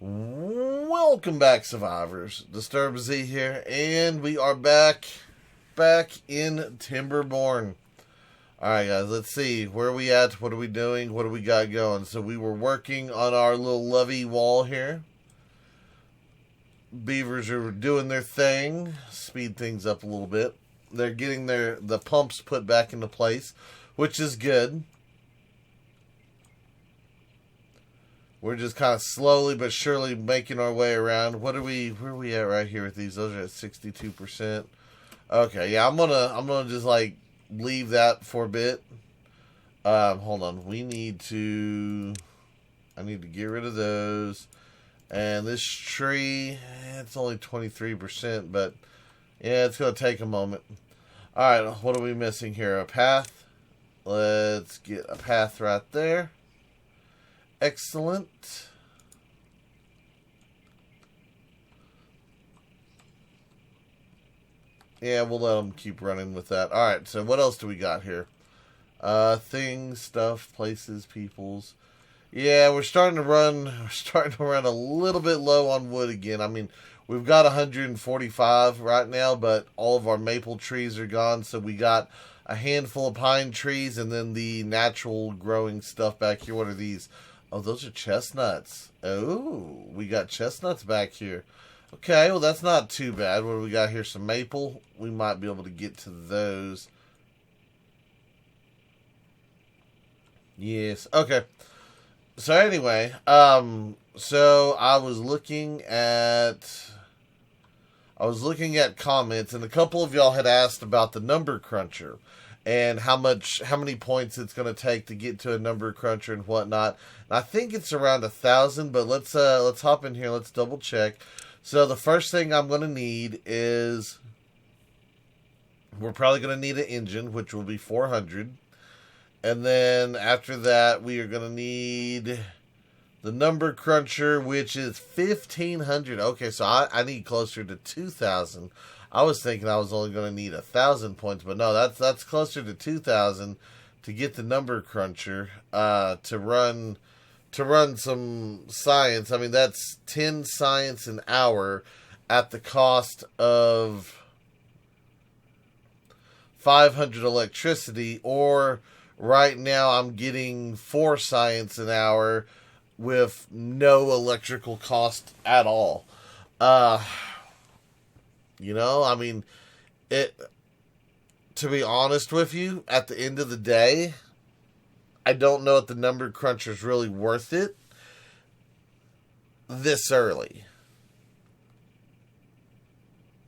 Welcome back, survivors. Disturb Z here, and we are back in Timberborn. Alright guys, let's see, where are we at, what are we doing, what do we got going? So we were working on our little lovey wall here. Beavers are doing their thing, speed things up a little bit. They're getting the pumps put back into place, which is good. We're just kind of slowly but surely making our way around. Where are we at right here with these? Those are at 62%. Okay, yeah, I'm gonna just like leave that for a bit. Hold on. I need to get rid of those. And this tree, it's only 23%, but yeah, it's gonna take a moment. Alright, what are we missing here? A path. Let's get a path right there. Excellent. Yeah, we'll let them keep running with that. Alright, so what else do we got here? Things, stuff, places, peoples. Yeah, we're starting to run a little bit low on wood again. I mean, we've got 145 right now, but all of our maple trees are gone, so we got a handful of pine trees and then the natural growing stuff back here. What are these? Oh, those are chestnuts. Oh, we got chestnuts back here. Okay, well, that's not too bad. What do we got here? Some maple. We might be able to get to those. Yes. Okay. So anyway, so I was looking at comments, and a couple of y'all had asked about the number cruncher and how many points it's going to take to get to a number cruncher and whatnot. And I think it's around 1,000, but let's hop in here. Let's double check. So the first thing I'm going to need is, we're probably going to need an engine, which will be 400. And then after that, we are going to need the number cruncher, which is 1,500. Okay, so I need closer to 2,000. I was thinking I was only going to need 1,000 points, but no, that's closer to 2,000 to get the number cruncher to run some science. I mean, that's 10 science an hour at the cost of 500 electricity, or right now I'm getting 4 science an hour with no electrical cost at all. You know, I mean, to be honest with you, at the end of the day, I don't know if the number cruncher is really worth it this early.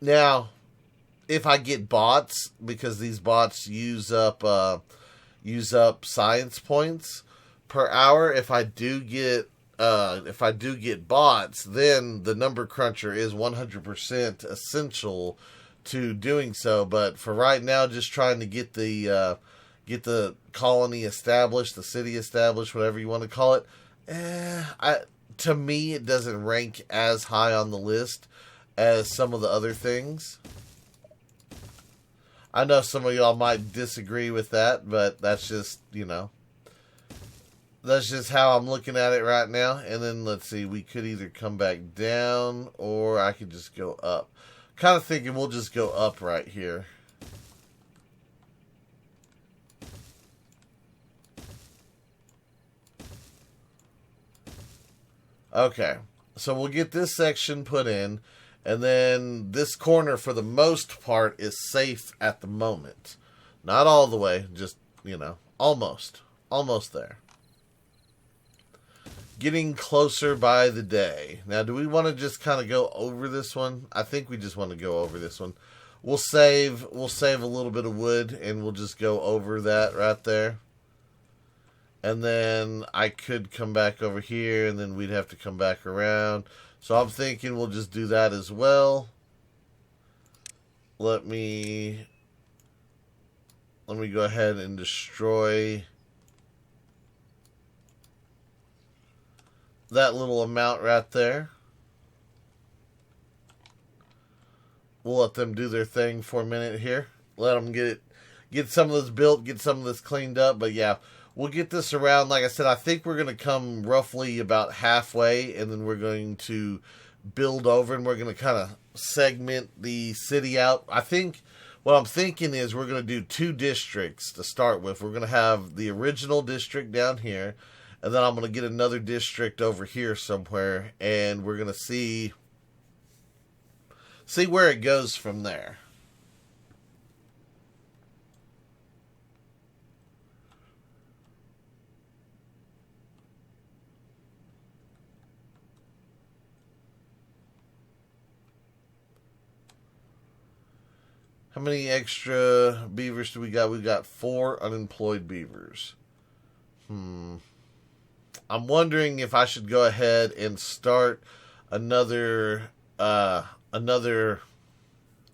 Now, if I get bots, because these bots use up science points per hour, if I do get bots, then the number cruncher is 100% essential to doing so. But for right now, just trying to get the colony established, the city established, whatever you want to call it. To me, it doesn't rank as high on the list as some of the other things. I know some of y'all might disagree with that, but that's just, that's just how I'm looking at it right now. And then, let's see, we could either come back down, or I could just go up. Kind of thinking we'll just go up right here. Okay, so we'll get this section put in, and then this corner, for the most part, is safe at the moment. Not all the way, just, almost there. Getting closer by the day. Now, do we want to just kind of go over this one? I think we just want to go over this one. We'll save a little bit of wood, and we'll just go over that right there. And then I could come back over here, and then we'd have to come back around. So I'm thinking we'll just do that as well. Let me go ahead and destroy that little amount right there. We'll let them do their thing for a minute here. Let them get some of this built, get some of this cleaned up. But yeah, we'll get this around. Like I said, I think we're going to come roughly about halfway, and then we're going to build over, and we're going to kind of segment the city out. I think what I'm thinking is we're going to do 2 districts to start with. We're going to have the original district down here, and then I'm going to get another district over here somewhere, and we're going to see where it goes from there. How many extra beavers do we got? We got 4 unemployed beavers. I'm wondering if I should go ahead and start another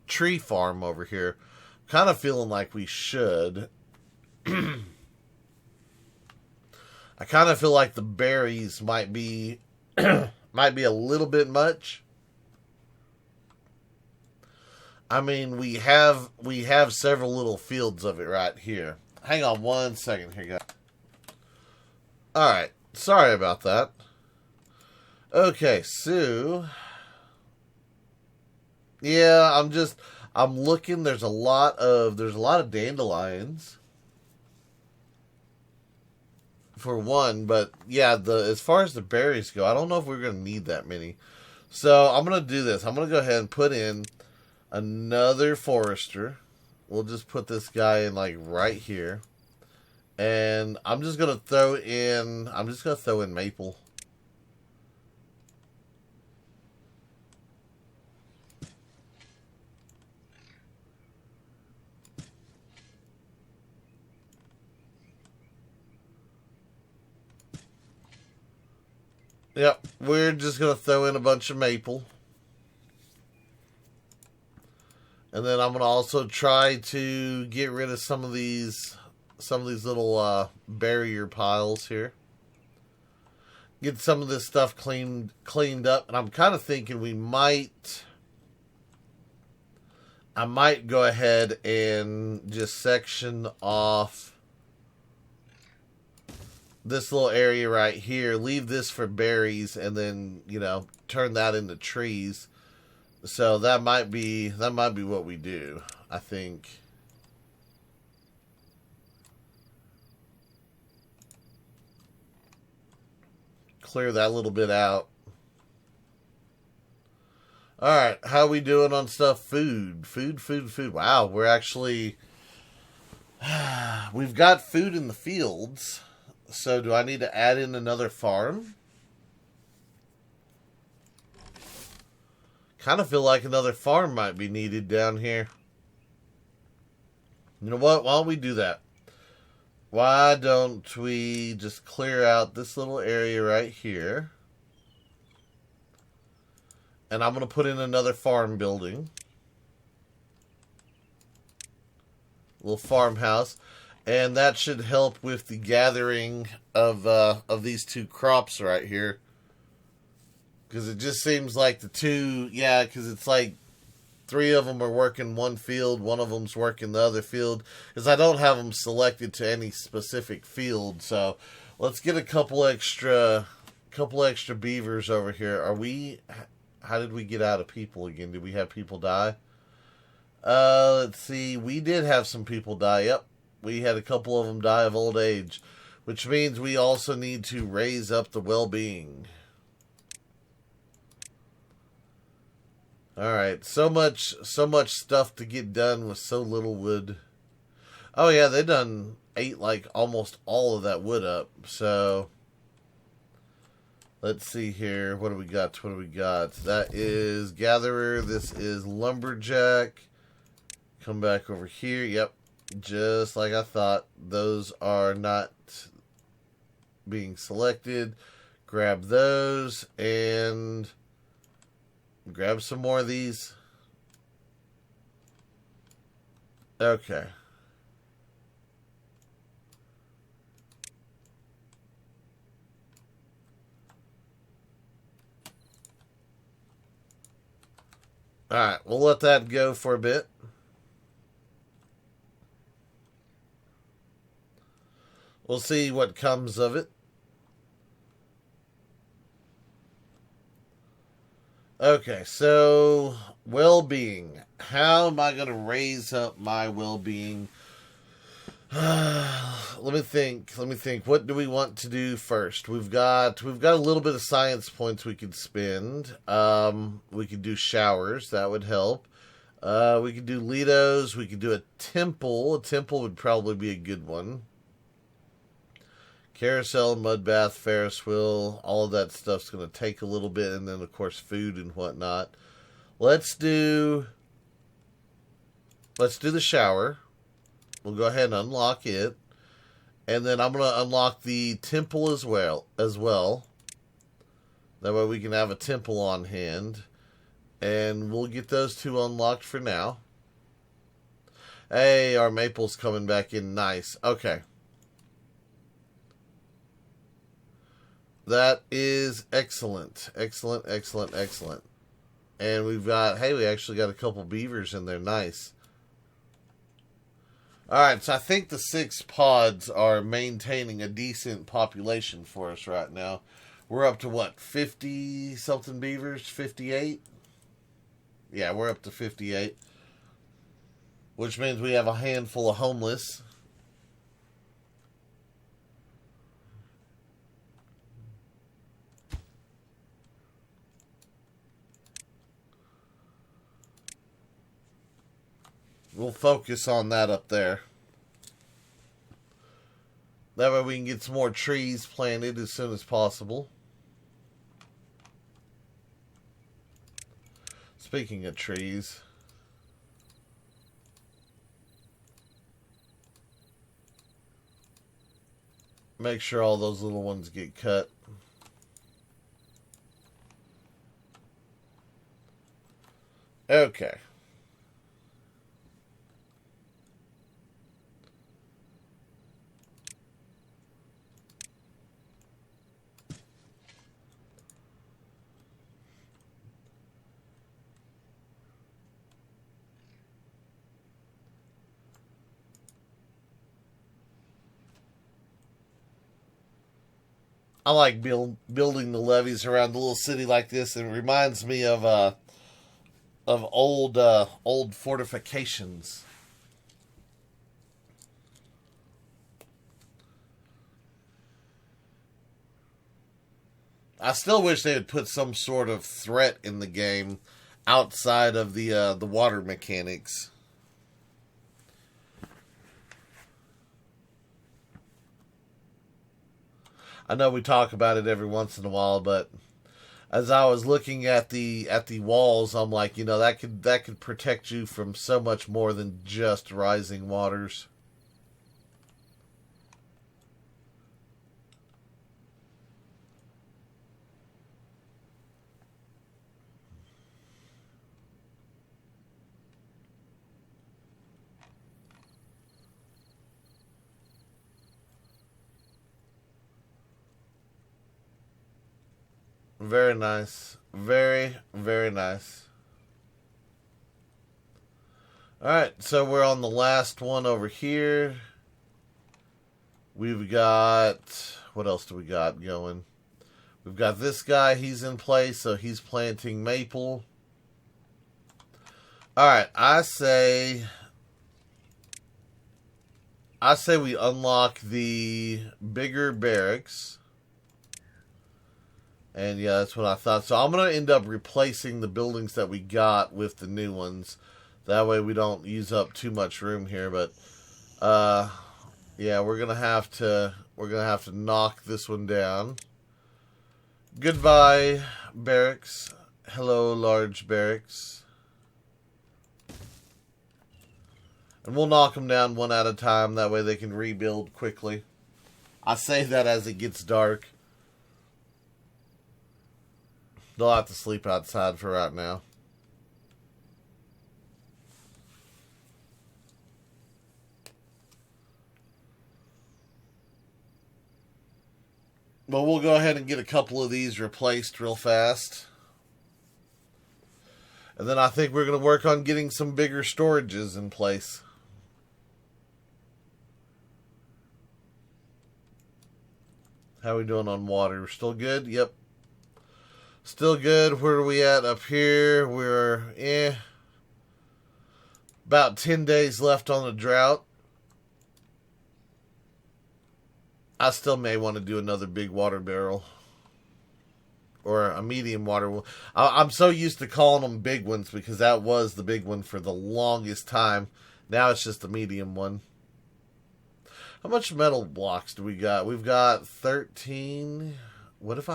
tree farm over here. Kind of feeling like we should. I kind of feel like the berries might be might be a little bit much. I mean, we have several little fields of it right here. Hang on one second here, guys. All right, sorry about that. Okay, so yeah, I'm looking. There's a lot of dandelions for one, but yeah, as far as the berries go, I don't know if we're gonna need that many. So I'm gonna do this. I'm gonna go ahead and put in another forester. We'll just put this guy in like right here. And I'm just gonna throw in maple. Yep, we're just gonna throw in a bunch of maple. And then I'm going to also try to get rid of some of these little barrier piles here. Get some of this stuff cleaned up. And I'm kind of thinking I might go ahead and just section off this little area right here. Leave this for berries and then, turn that into trees. So that might be what we do, I think. Clear that little bit out. Alright, how are we doing on stuff? Food. Wow, we're actually... We've got food in the fields. So do I need to add in another farm? Kind of feel like another farm might be needed down here. You know what? Why don't we do that? Why don't we just clear out this little area right here? And I'm going to put in another farm building. Little farmhouse. And that should help with the gathering of these 2 crops right here. Because it just seems like because it's like 3 of them are working one field, one of them's working the other field. Because I don't have them selected to any specific field. So let's get a couple extra beavers over here. How did we get out of people again? Did we have people die? Let's see. We did have some people die. Yep. We had a couple of them die of old age. Which means we also need to raise up the well-being. Alright, so much stuff to get done with so little wood. Oh yeah, they done ate like almost all of that wood up. So let's see here. What do we got? That is gatherer. This is lumberjack. Come back over here. Yep, just like I thought. Those are not being selected. Grab those and grab some more of these. Okay. Alright, we'll let that go for a bit. We'll see what comes of it. Okay, so well-being. How am I going to raise up my well-being? Let me think. What do we want to do first? We've got a little bit of science points we could spend. We could do showers. That would help. We could do Lidos. We could do a temple. A temple would probably be a good one. Carousel, mud bath, Ferris wheel, all of that stuff's going to take a little bit, and then of course food and whatnot. Let's do the shower. We'll go ahead and unlock it, and then I'm going to unlock the temple as well. That way we can have a temple on hand, and we'll get those two unlocked for now. Hey, our maple's coming back in nice. Okay. That is excellent. Excellent. And we actually got a couple beavers in there. Nice. Alright, so I think the 6 pods are maintaining a decent population for us right now. We're up to what, 50-something beavers? 58? Yeah, we're up to 58. Which means we have a handful of homeless. We'll focus on that up there. That way we can get some more trees planted as soon as possible. Speaking of trees, make sure all those little ones get cut. Okay. I like building the levees around a little city like this, and it reminds me of old fortifications. I still wish they would put some sort of threat in the game outside of the water mechanics. I know we talk about it every once in a while, but as I was looking at the walls, I'm like, that could protect you from so much more than just rising waters. Very nice. Very, very nice. Alright, so we're on the last one over here. We've got... What else do we got going? We've got this guy. He's in place, so he's planting maple. Alright, I say we unlock the bigger barracks. And yeah, that's what I thought. So I'm going to end up replacing the buildings that we got with the new ones. That way we don't use up too much room here. But yeah, we're gonna have to knock this one down. Goodbye, barracks. Hello, large barracks. And we'll knock them down one at a time. That way they can rebuild quickly. I say that as it gets dark. They'll have to sleep outside for right now. But we'll go ahead and get a couple of these replaced real fast. And then I think we're going to work on getting some bigger storages in place. How we doing on water? We're still good? Yep. Still good. Where are we at up here? We're about 10 days left on the drought. I still may want to do another big water barrel. Or a medium water. I'm so used to calling them big ones because that was the big one for the longest time. Now it's just a medium one. How much metal blocks do we got? We've got 13. What if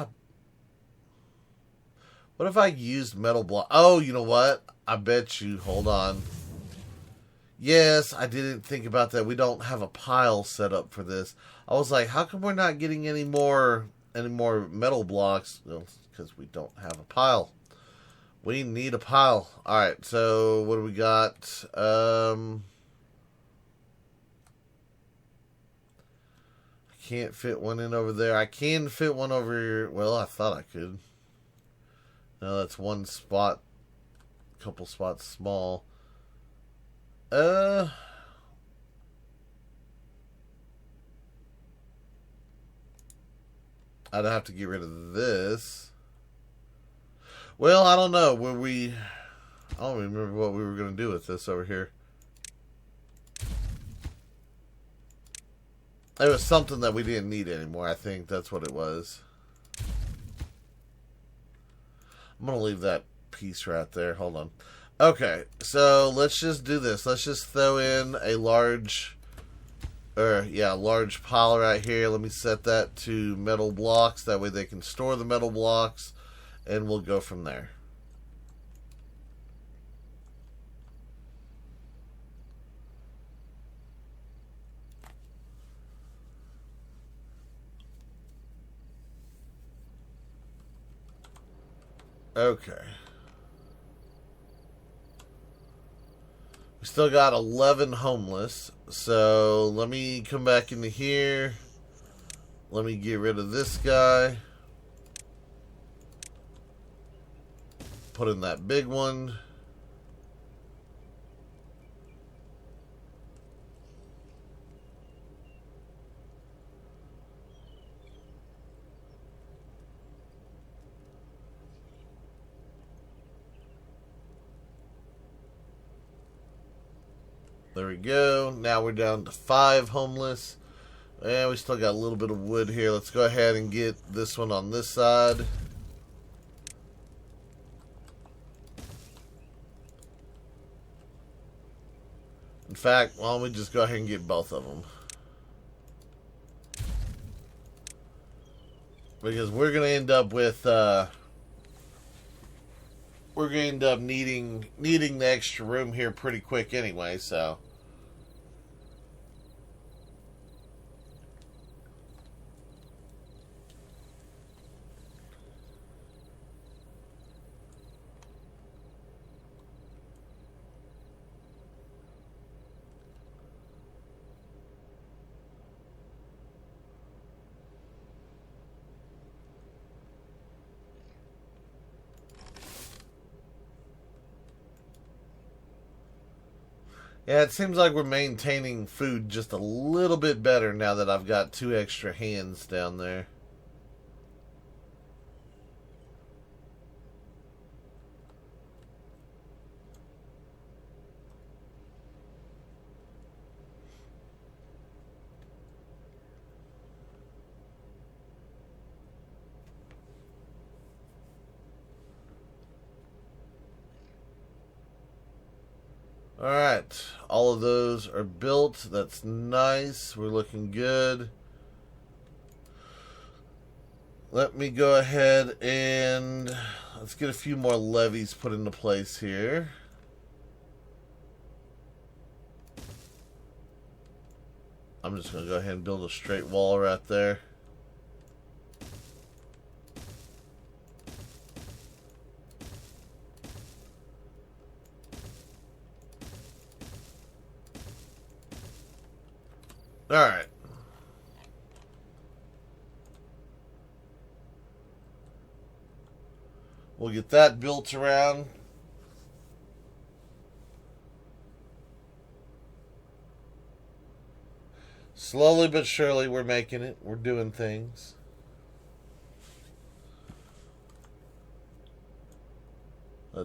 I used metal block? Oh, you know what? I bet you. Hold on. Yes, I didn't think about that. We don't have a pile set up for this. I was like, how come we're not getting any more metal blocks? Well, because we don't have a pile. We need a pile. Alright, so what do we got? I can't fit one in over there. I can fit one over here. Well, I thought I could. No, that's one spot. A couple spots small. I'd have to get rid of this. Well, I don't know. I don't remember what we were going to do with this over here. It was something that we didn't need anymore. I think that's what it was. I'm going to leave that piece right there. Hold on. Okay, so let's just do this. Let's just throw in a large pile right here. Let me set that to metal blocks. That way they can store the metal blocks, and we'll go from there. Okay. We still got 11 homeless. So let me come back into here. Let me get rid of this guy. Put in that big one. There we go. Now we're down to 5 homeless. And we still got a little bit of wood here. Let's go ahead and get this one on this side. In fact, why don't we just go ahead and get both of them? Because we're going to end up with... we're going to end up needing the extra room here pretty quick anyway, so... Yeah, it seems like we're maintaining food just a little bit better now that I've got 2 extra hands down there. Alright, all of those are built. That's nice. We're looking good. Let me go ahead and let's get a few more levees put into place here. I'm just going to go ahead and build a straight wall right there. Alright. We'll get that built around. Slowly but surely we're making it. We're doing things.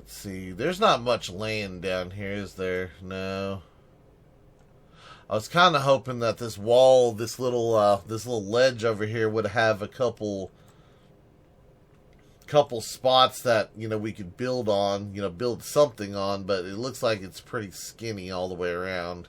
Let's see. There's not much land down here, is there? No. I was kind of hoping that this wall, this little ledge over here would have a couple spots that, you know, we could build on, you know, build something on, but it looks like it's pretty skinny all the way around.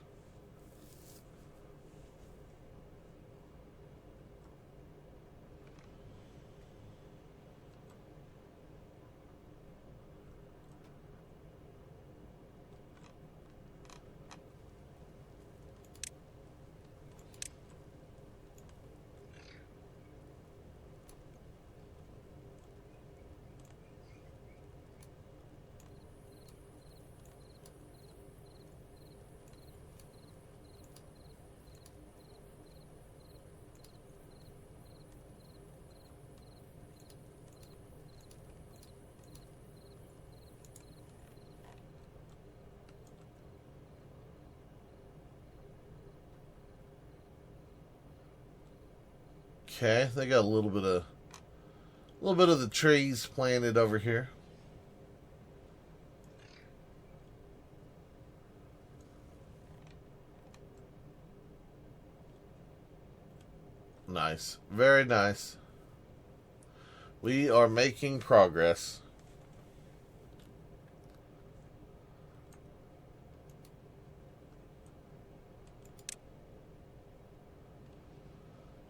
Okay, they got a little bit of the trees planted over here. Nice. Very nice. We are making progress.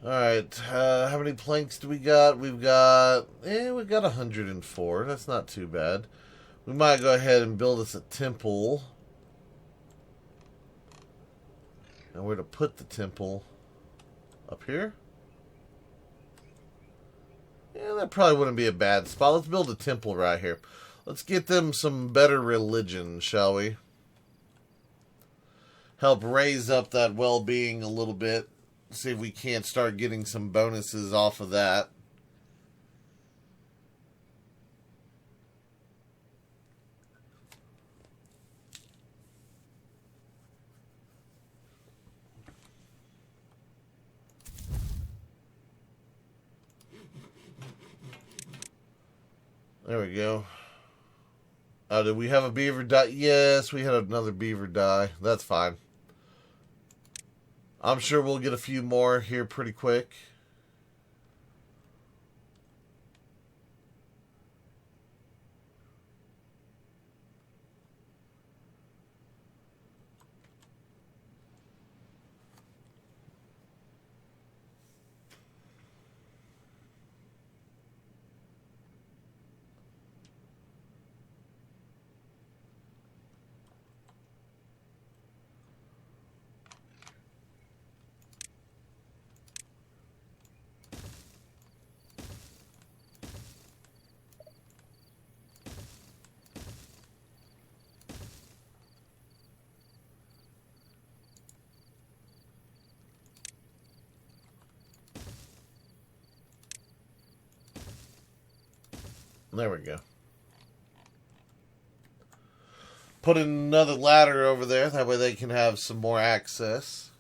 Alright, how many planks do we got? We've got 104. That's not too bad. We might go ahead and build us a temple. And where to put the temple? Up here? Yeah, that probably wouldn't be a bad spot. Let's build a temple right here. Let's get them some better religion, shall we? Help raise up that well-being a little bit. See if we can't start getting some bonuses off of that. There we go. Did we have a beaver die? Yes, we had another beaver die. That's fine. I'm sure we'll get a few more here pretty quick. There we go. Put another ladder over there. That way they can have some more access.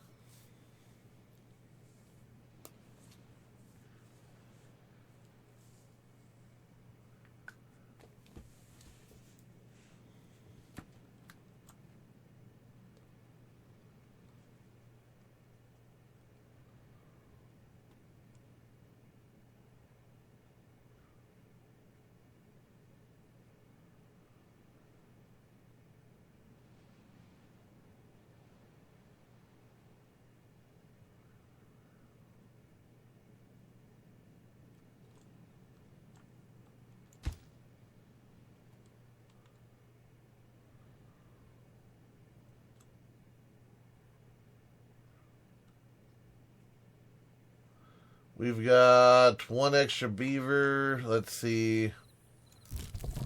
We've got one extra beaver. Let's see.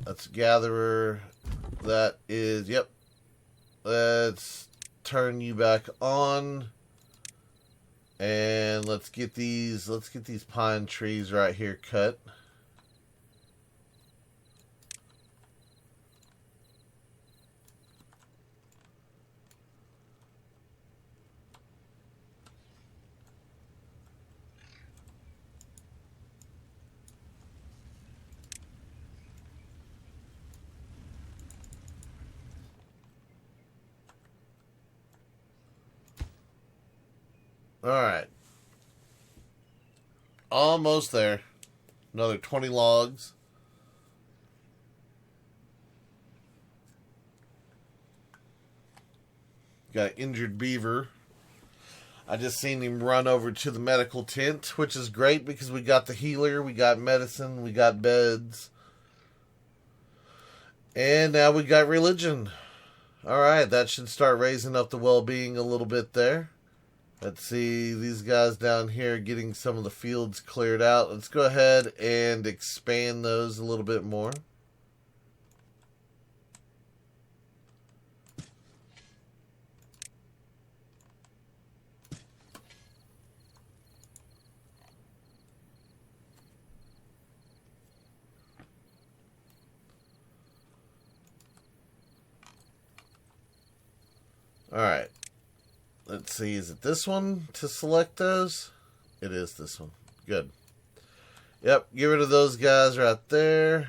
That's gatherer. That is, yep. Let's turn you back on. And let's get these pine trees right here cut. Alright. Almost there. Another 20 logs. Got injured beaver. I just seen him run over to the medical tent, which is great because we got the healer, we got medicine, we got beds. And now we got religion. Alright, that should start raising up the well-being a little bit there. Let's see, these guys down here getting some of the fields cleared out. Let's go ahead and expand those a little bit more. Alright. Let's see, is it this one to select those? It is this one. Good. Yep, get rid of those guys right there.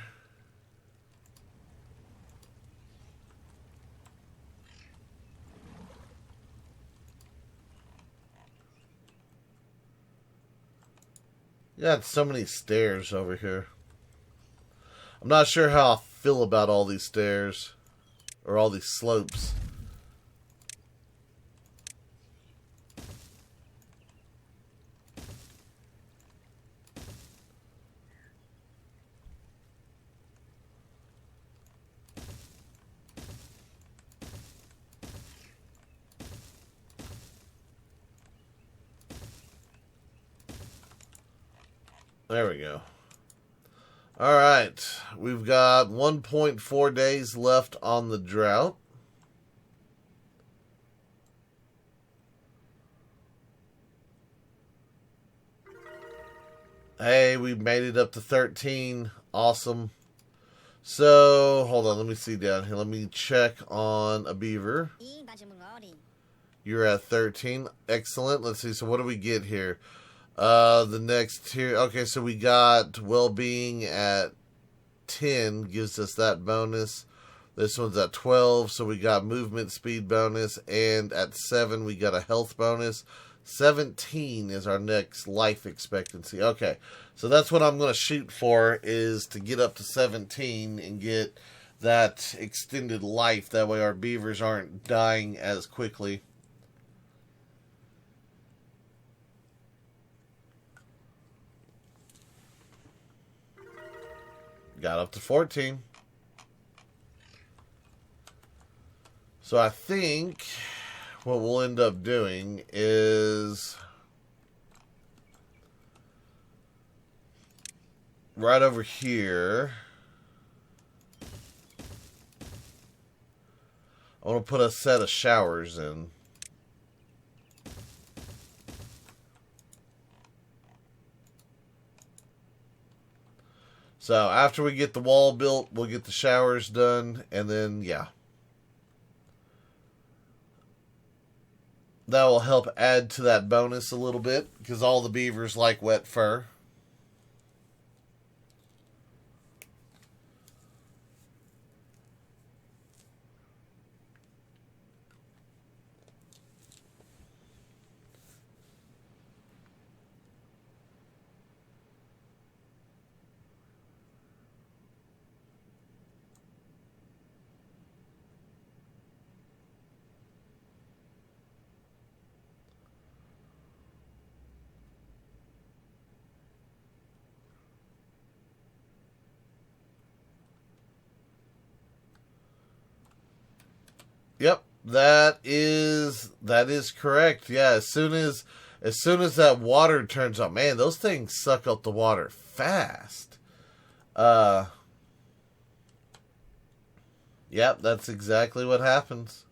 Got so many stairs over here. I'm not sure how I feel about all these stairs. Or all these slopes. There we go. Alright, we've got 1.4 days left on the drought. Hey, we made it up to 13. Awesome. So, hold on, let me see down here. Let me check on a beaver. You're at 13. Excellent. Let's see, so what do we get here? The next tier. Okay, so we got well-being at 10, gives us that bonus. This one's at 12, so we got movement speed bonus. And at 7, we got a health bonus. 17 is our next life expectancy. Okay, so that's what I'm going to shoot for, is to get up to 17 and get that extended life. That way our beavers aren't dying as quickly. Got up to 14. So I think what we'll end up doing is right over here. I want to put a set of showers in. So after we get the wall built, we'll get the showers done, and then, yeah. That will help add to that bonus a little bit, because all the beavers like wet fur. Yep, that is correct. Yeah, as soon as that water turns on, man, those things suck up the water fast. Yep, that's exactly what happens.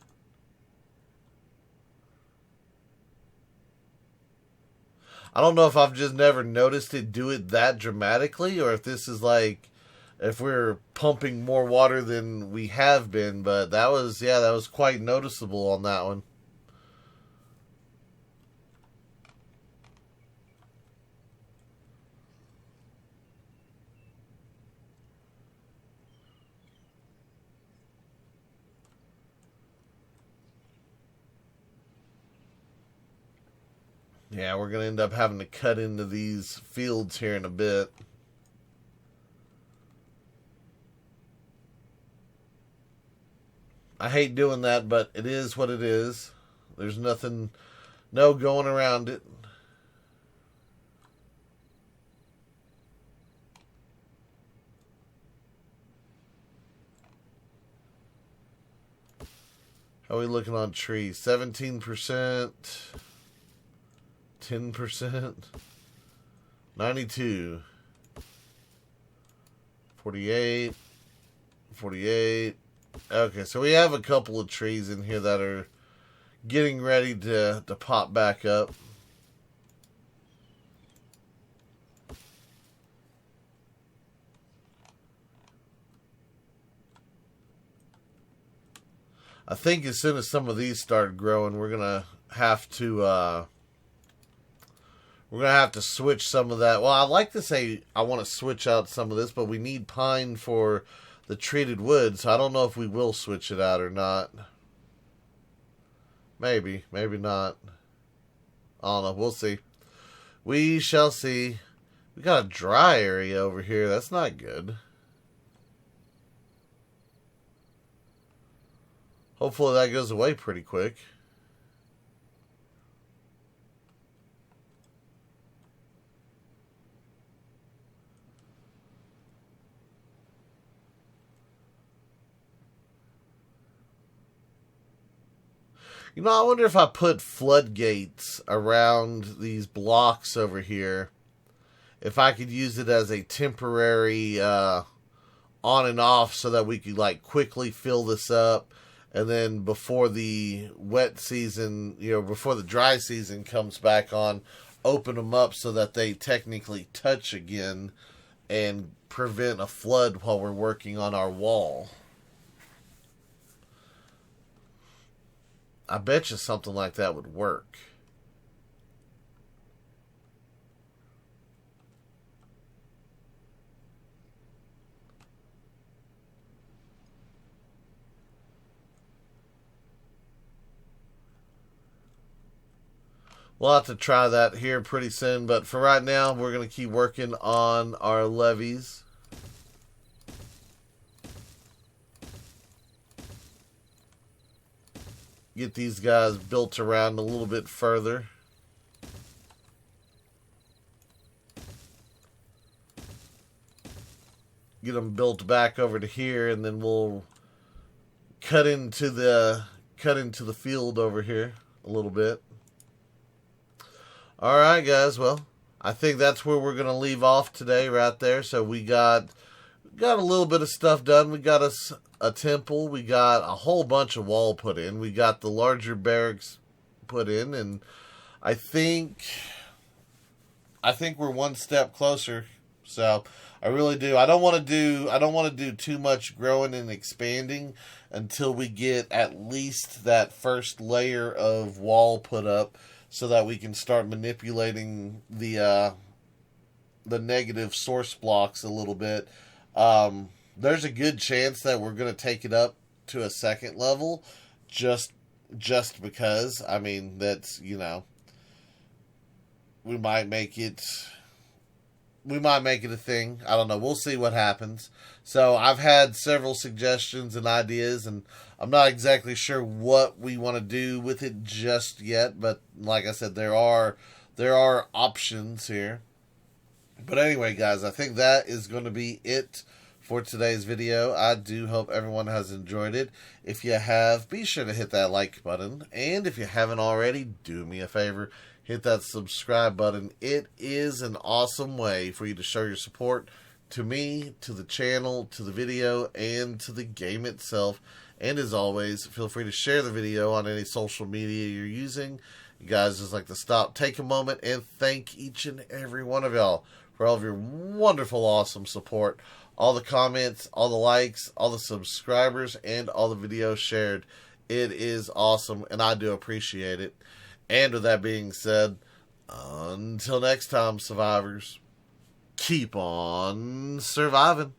I don't know if I've just never noticed it do it that dramatically, or if this is like, if we're pumping more water than we have been, but that was quite noticeable on that one. Yeah, we're going to end up having to cut into these fields here in a bit. I hate doing that, but it is what it is. There's nothing, no going around it. How are we looking on trees? 17%, 10%, 92, 48, 48. Okay, so we have a couple of trees in here that are getting ready to pop back up. I think as soon as some of these start growing, we're gonna have to switch some of that. Well, I like to say I want to switch out some of this, but we need pine for the treated wood, so I don't know if we will switch it out or not. Maybe, maybe not. I don't know. We'll see. We shall see. We got a dry area over here. That's not good. Hopefully that goes away pretty quick. You know, I wonder if I put floodgates around these blocks over here, if I could use it as a temporary on and off so that we could like quickly fill this up, and then before the wet season, you know, before the dry season comes back on, open them up so that they technically touch again and prevent a flood while we're working on our wall. I bet you something like that would work. We'll have to try that here pretty soon, but for right now, we're going to keep working on our levees. Get these guys built around a little bit further. Get them built back over to here, and then we'll cut into the field over here a little bit. All right, guys. Well, I think that's where we're gonna leave off today, right there. So we got a little bit of stuff done. We got us a temple. We got a whole bunch of wall put in. We got the larger barracks put in, and I think we're one step closer. So I really do. I don't want to do too much growing and expanding until we get at least that first layer of wall put up, so that we can start manipulating the negative source blocks a little bit. There's a good chance that we're going to take it up to a second level, just because. I mean, that's, you know, we might make it a thing. I don't know. We'll see what happens. So I've had several suggestions and ideas, and I'm not exactly sure what we want to do with it just yet. But like I said, there are options here. But anyway, guys, I think that is going to be it for today's video. I do hope everyone has enjoyed it. If you have, be sure to hit that like button. And if you haven't already, do me a favor, hit that subscribe button. It is an awesome way for you to show your support to me, to the channel, to the video, and to the game itself. And as always, feel free to share the video on any social media you're using. You guys, just like to take a moment and thank each and every one of y'all for all of your wonderful, awesome support. All the comments, all the likes, all the subscribers, and all the videos shared. It is awesome, and I do appreciate it. And with that being said, until next time, survivors, keep on surviving.